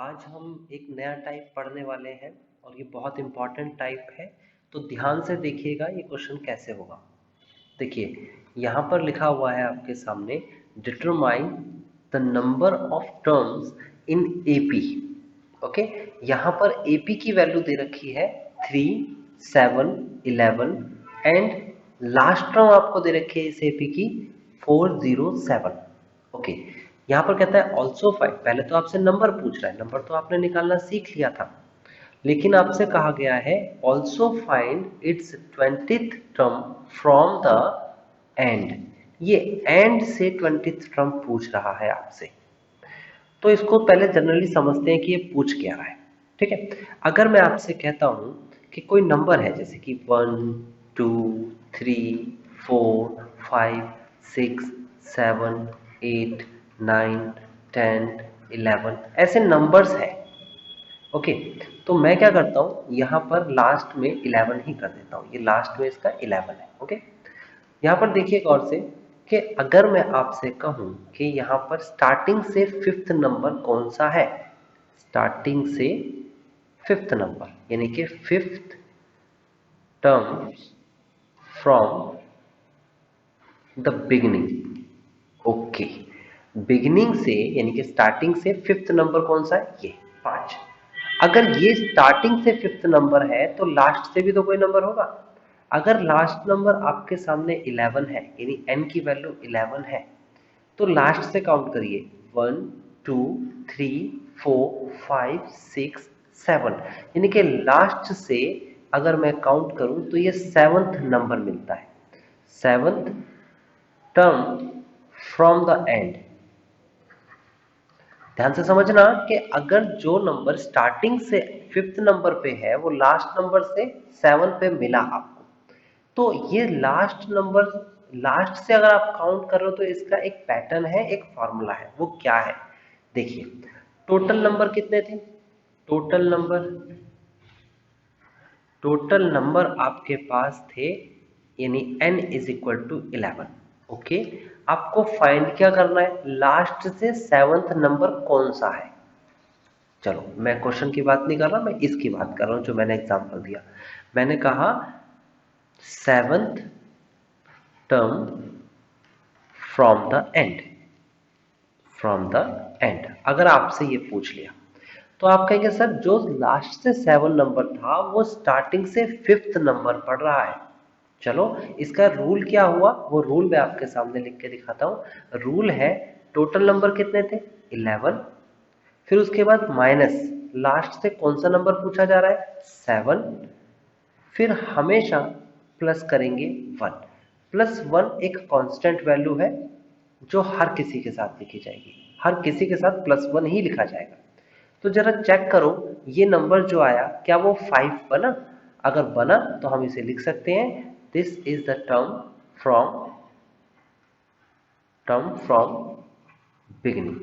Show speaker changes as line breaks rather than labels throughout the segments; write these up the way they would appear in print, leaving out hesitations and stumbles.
आज हम एक नया टाइप पढ़ने वाले हैं और ये बहुत इम्पॉर्टेंट टाइप है। तो ध्यान से देखिएगा ये क्वेश्चन कैसे होगा। देखिए यहाँ पर लिखा हुआ है आपके सामने, determine the number of terms in AP. Okay, यहाँ पर एपी की वैल्यू दे रखी है 3, 7, 11 एंड लास्ट टर्म आपको दे रखी है इस एपी की 407। ओके, यहाँ पर कहता है ऑल्सो फाइंड। पहले तो आपसे नंबर पूछ रहा है, नंबर तो आपने निकालना सीख लिया था, लेकिन आपसे कहा गया है also find its 20th term from the and. ये एंड से 20th टर्म पूछ रहा है आपसे। तो इसको पहले जनरली समझते हैं कि ये पूछ क्या रहा है। ठीक है, अगर मैं आपसे कहता हूं कि कोई नंबर है जैसे कि 1, 2, 3, 4, 5, 6, 7, 8, 9, 10, 11 ऐसे नंबर्स है। ओके, तो मैं क्या करता हूँ यहाँ पर लास्ट में 11 ही कर देता हूँ। ये लास्ट में इसका 11 है। ओके, यहाँ पर देखिए गौर से कि अगर मैं आपसे कहूँ कि यहाँ पर स्टार्टिंग से 5th नंबर कौन सा है, स्टार्टिंग से 5th नंबर यानी कि 5th term from the beginning. Okay, beginning से यानी कि स्टार्टिंग से 5th नंबर कौन सा है, ये 5। अगर ये स्टार्टिंग से 5th नंबर है तो लास्ट से भी तो कोई नंबर होगा। अगर लास्ट नंबर आपके सामने 11 है यानी n की वैल्यू 11 है, तो लास्ट से काउंट करिए 1, 2, 3, 4, 5, 6, 7 यानी कि लास्ट से अगर मैं काउंट करूं तो ये 7th नंबर मिलता है, 7th term from the and. ध्यान से समझना कि अगर जो नंबर स्टार्टिंग से 5th नंबर पे है वो लास्ट नंबर से 7 पे मिला आपको, तो ये लास्ट नंबर, लास्ट से अगर आप काउंट कर रहे हो तो इसका एक पैटर्न है, एक फॉर्मूला है। वो क्या है देखिए, टोटल नंबर कितने थे, टोटल नंबर, टोटल नंबर आपके पास थे यानी n is equal to 11। Okay, आपको फाइंड क्या करना है, लास्ट से 7th नंबर कौन सा है। चलो मैं क्वेश्चन की बात नहीं कर रहा, मैं इसकी बात कर रहा हूं जो मैंने एग्जांपल दिया। मैंने कहा 7th term from the and, from the and. अगर आपसे ये पूछ लिया तो आप कहेंगे सर जो लास्ट से 7 नंबर था वो स्टार्टिंग से 5th नंबर पढ़ रहा है। चलो इसका रूल क्या हुआ, वो रूल मैं आपके सामने लिख के दिखाता हूं। रूल है टोटल नंबर कितने थे 11, फिर उसके बाद माइनस लास्ट से कौन सा नंबर पूछा जा रहा है 7, फिर हमेशा प्लस करेंगे 1। प्लस 1 एक कांस्टेंट वैल्यू है जो हर किसी के साथ लिखी जाएगी, हर किसी के साथ +1 ही लिखा जाएगा। तो जरा चेक करो ये नंबर जो आया क्या वो 5 बना, अगर बना तो हम इसे लिख सकते हैं this is the term from beginning.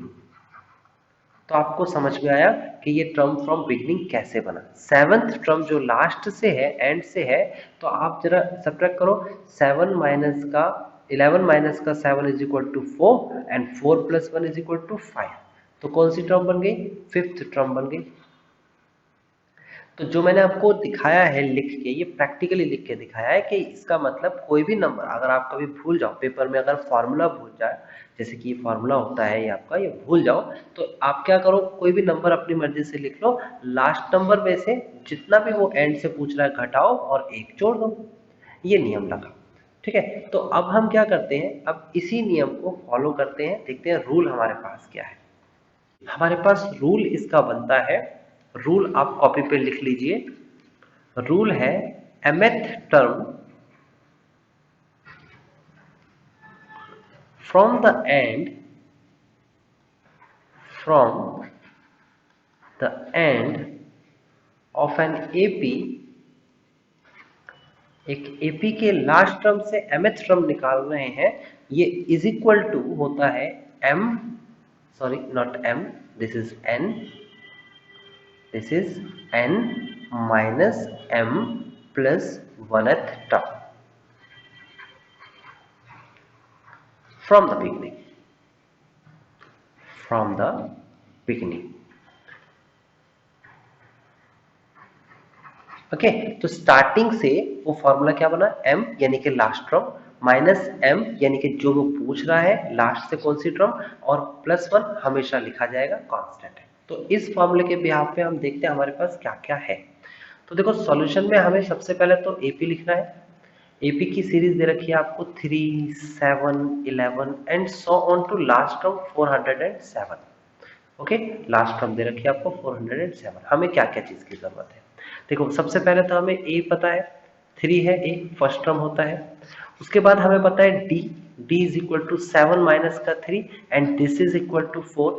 तो आपको समझ में आया कि ये टर्म फ्रॉम बिगनिंग कैसे बना। 7th टर्म जो लास्ट से है, एंड से है, तो आप जरा सब्ट्रैक्ट करो 7 माइनस का 11 माइनस का 7 is equal to 4 and 4 plus 1 is equal to 5। तो कौन सी टर्म बन गई, 5th टर्म बन गई। तो जो मैंने आपको दिखाया है लिख के, ये प्रैक्टिकली लिख के दिखाया है कि इसका मतलब कोई भी नंबर अगर आप कभी भूल जाओ पेपर में, अगर फॉर्मूला भूल जाए, जैसे कि ये फॉर्मूला होता है ये आपका, ये भूल जाओ तो आप क्या करो, कोई भी नंबर अपनी मर्जी से लिख लो, लास्ट नंबर में से जितना भी वो एंड से पूछ रहा है घटाओ और 1 जोड़ दो। ये नियम लगा। ठीक है, तो अब हम क्या करते हैं, अब इसी नियम को फॉलो करते हैं, देखते हैं रूल हमारे पास क्या है। हमारे पास रूल इसका बनता है, रूल आप कॉपी पे लिख लीजिए। रूल है mth term from the and, from the end of an AP, एक एपी के लास्ट टर्म से mth टर्म निकाल रहे हैं, ये इज इक्वल टू होता है m, sorry not m, this is n, this is n minus m plus 1th term from the beginning, from the beginning। Okay. तो स्टार्टिंग से वो फॉर्मूला क्या बना, m यानी कि लास्ट टर्म माइनस m यानी कि जो वो पूछ रहा है लास्ट से कौन सी टर्म, और +1 हमेशा लिखा जाएगा कांस्टेंट है। तो इस फॉर्मूले के बिहाफ पे हम देखते हैं हमारे पास क्या क्या है। तो देखो सॉल्यूशन में हमें सबसे पहले तो एपी लिखना है। एपी की सीरीज दे रखी है आपको 3, 7, 11 and so on to last term 407। Okay, last term दे रखी है आपको 407। हमें क्या क्या चीज की जरूरत है, देखो सबसे पहले तो हमें ए पता है, 3 है ए, फर्स्ट टर्म होता है। उसके बाद हमें पता है D, D is equal to 7 minus का 3 and this is equal to 4।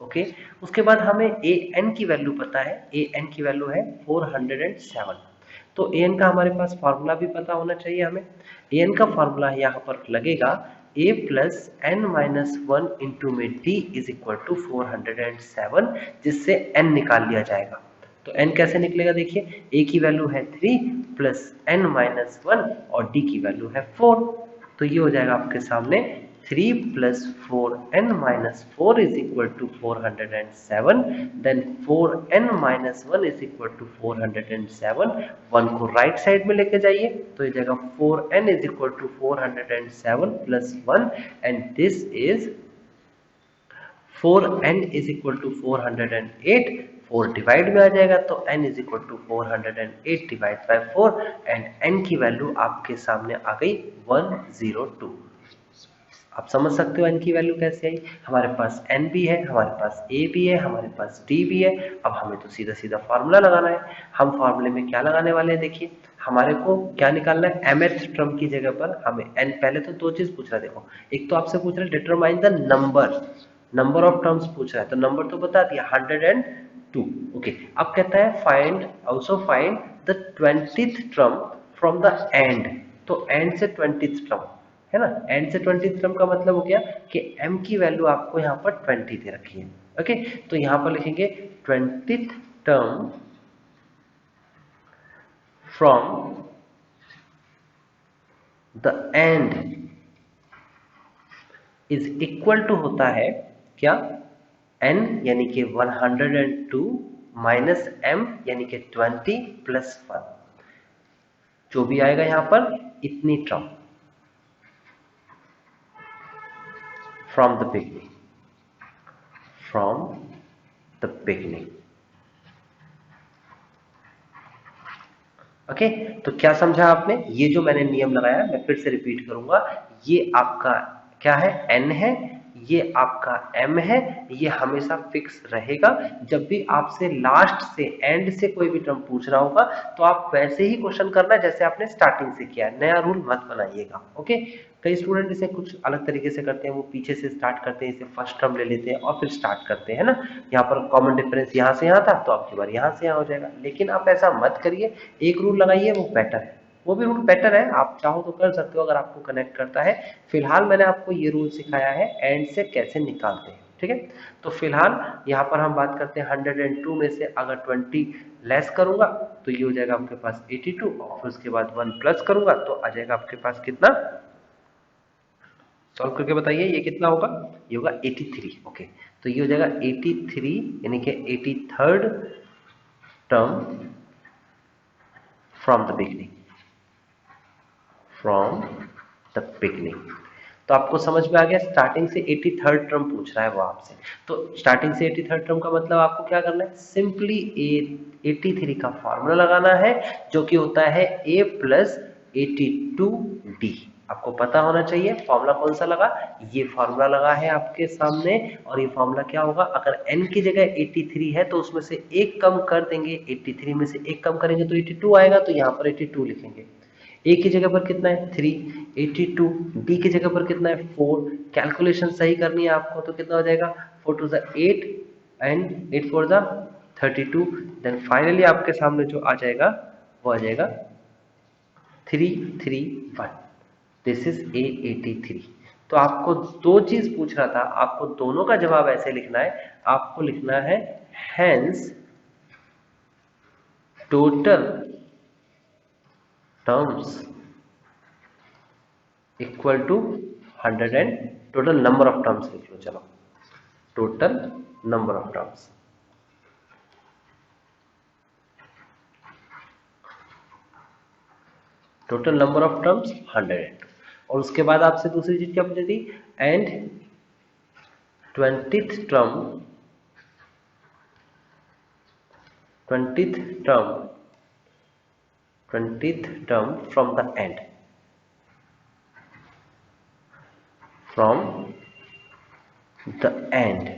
Okay, उसके बाद हमें ए एन की वैल्यू पता है, ए एन की वैल्यू है 407। तो ए एन का हमारे पास फार्मूला भी पता होना चाहिए हमें। ए एन का फार्मूला यहाँ पर लगेगा a plus N minus one into में d इज इक्वल टू 407, जिससे n निकाल लिया जाएगा। तो n कैसे निकलेगा, देखिए a की वैल्यू है 3 प्लस एन माइनस वन और d की वैल्यू है 4। तो ये हो जाएगा आपके सामने 3 plus 4n minus 4 is equal to 407, then 4n minus 1 is equal to 407। 1 को राइट साइड में लेके जाइए तो ये जाएगा 4n is equal to 407 plus 1 and this is 4n is equal to 408। 4 divide में आ जाएगा तो n is equal to 408 divide by 4 and n की वैल्यू आपके सामने आ गई 102। आप समझ सकते हो n की वैल्यू कैसे आई। हमारे पास n भी है, हमारे पास a भी है, हमारे पास d भी है। अब हमें तो सीधा सीधा फार्मूला लगाना है। हम फार्मूले में क्या लगाने वाले हैं, देखिए हमारे को क्या निकालना है, mth टर्म की जगह पर हमें n, पहले तो दो चीज पूछ रहा है, देखो एक तो आपसे पूछ रहा है determine the number, number of terms पूछ रहा है, तो नंबर तो बता दिया 102। ओके, अब कहता है find, also find the 20th term from the and. तो एंड से 20th टर्म है ना, एंड से 20th टर्म का मतलब हो गया कि m की वैल्यू आपको यहाँ पर 20 दे रखी है। ओके, तो यहाँ पर लिखेंगे 20th term from the end is equal to होता है क्या, n यानी कि 102 माइनस m यानी कि 20 प्लस 1, जो भी आएगा यहाँ पर इतनी term from the beginning, from the beginning. Okay, तो क्या समझा आपने, ये जो मैंने नियम लगाया मैं फिर से रिपीट करूंगा, ये आपका क्या है, n है, ये आपका m है, ये हमेशा फिक्स रहेगा। जब भी आपसे लास्ट से एंड से कोई भी टर्म पूछ रहा होगा तो आप वैसे ही क्वेश्चन करना जैसे आपने स्टार्टिंग से किया, नया रूल मत बनाइएगा। ओके, कई स्टूडेंट इसे कुछ अलग तरीके से करते हैं, वो पीछे से स्टार्ट करते हैं, इसे फर्स्ट टर्म ले लेते हैं और फिर स्टार्ट करते हैं ना, यहाँ पर कॉमन डिफरेंस यहाँ से यहाँ था तो आपकी बार यहाँ से यहाँ हो जाएगा। लेकिन आप ऐसा मत करिए, एक रूल लगाइए वो बेटर है, वो भी रूल बेटर है, आप चाहो तो कर सकते हो अगर आपको कनेक्ट करता है। फिलहाल मैंने आपको ये रूल सिखाया है एंड से कैसे निकालते हैं, ठीक है। तो फिलहाल यहाँ पर हम बात करते हैं 102 में से अगर 20 लेस करूंगा तो ये हो जाएगा आपके पास 82, और फिर उसके बाद 1 प्लस करूंगा तो आ जाएगा आपके पास कितना, सॉल्व करके बताइए ये कितना होगा, ये होगा 83। ओके, तो ये हो जाएगा 83 यानी कि 83rd term from the beginning, from the beginning. तो आपको समझ में आ गया, स्टार्टिंग से 83rd टर्म पूछ रहा है वो आपसे। तो स्टार्टिंग से 83rd टर्म का मतलब आपको क्या करना है, सिंपली 83 का फॉर्मूला लगाना है जो कि होता है a प्लस 82d। आपको पता होना चाहिए फॉर्मूला कौन सा लगा, ये फॉर्मूला लगा है आपके सामने। और ये फॉर्मूला क्या होगा, अगर n की जगह 83 है तो उसमें से एक कम कर देंगे, 83 में से एक कम करेंगे तो 82 आएगा, तो यहाँ पर 82 लिखेंगे। ए की जगह पर कितना है 3, 82, डी की जगह पर कितना है 4। कैलकुलेशन सही करनी है आपको तो कितना हो जाएगा, 4 to the 8 and 8 four the 32। Then finally आपके सामने जो आ जाएगा वो आ जाएगा 331। This is A83। तो आपको दो चीज पूछ रहा था, आपको दोनों का जवाब ऐसे लिखना है, आपको लिखना है hence total terms equal to 100 and total number of terms लिख लो, चलो total number of terms. Total number of terms 100 और उसके बाद आपसे दूसरी चीज क्या पूछी थी and 20th term 20th term from the and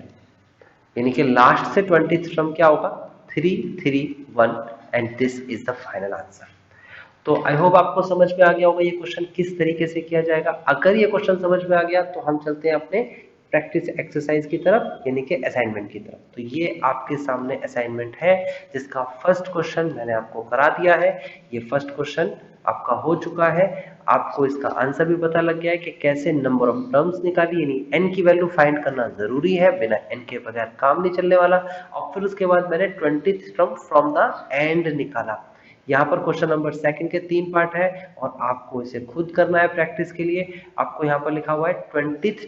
यानी कि लास्ट से 20th टर्म क्या होगा 331 and this is the final answer. तो आई होप आपको समझ में आ गया होगा ये क्वेश्चन किस तरीके से किया जाएगा। अगर ये क्वेश्चन समझ में आ गया तो हम चलते हैं अपने प्रैक्टिस एक्सरसाइज की तरफ यानी कि असाइनमेंट की तरफ। तो ये आपके सामने असाइनमेंट है जिसका फर्स्ट क्वेश्चन मैंने आपको करा दिया है। ये फर्स्ट क्वेश्चन आपका हो चुका है। आपको इसका आंसर भी पता लग गया है कि कैसे नंबर ऑफ टर्म्स निकाली यानी n की वैल्यू फाइंड करना जरूरी है, बिना n के बगैर काम नहीं चलने वाला। और फिर उसके बाद मैंने 20th term from the and निकाला। यहाँ पर क्वेश्चन नंबर सेकंड के 3 पार्ट है और आपको इसे खुद करना है प्रैक्टिस के लिए। आपको यहाँ पर लिखा हुआ है 12th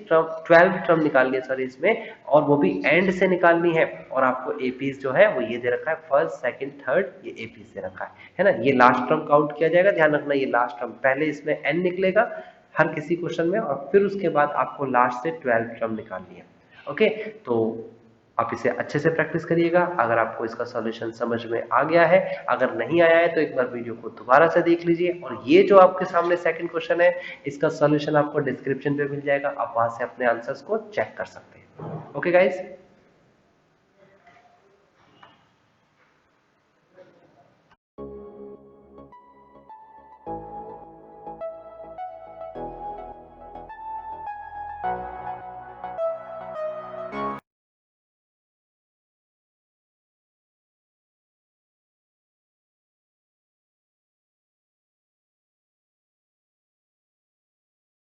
टर्म निकालनी है सॉरी इसमें, और वो भी एंड से निकालनी है। और आपको एपीज जो है वो ये दे रखा है फर्स्ट सेकंड थर्ड, ये एपीज दे रखा है ना। ये लास्ट टर्म काउंट किया जाएगा, ध्यान रखना ये लास्ट टर्म, पहले इसमें एन निकलेगा हर किसी क्वेश्चन में और फिर उसके बाद आपको लास्ट से 12th टर्म निकालनी है। ओके, तो आप इसे अच्छे से प्रैक्टिस करिएगा। अगर आपको इसका सॉल्यूशन समझ में आ गया है, अगर नहीं आया है तो एक बार वीडियो को दोबारा से देख लीजिए। और ये जो आपके सामने सेकंड क्वेश्चन है इसका सॉल्यूशन आपको डिस्क्रिप्शन पे मिल जाएगा, आप वहां से अपने आंसर्स को चेक कर सकते हैं। Okay guys.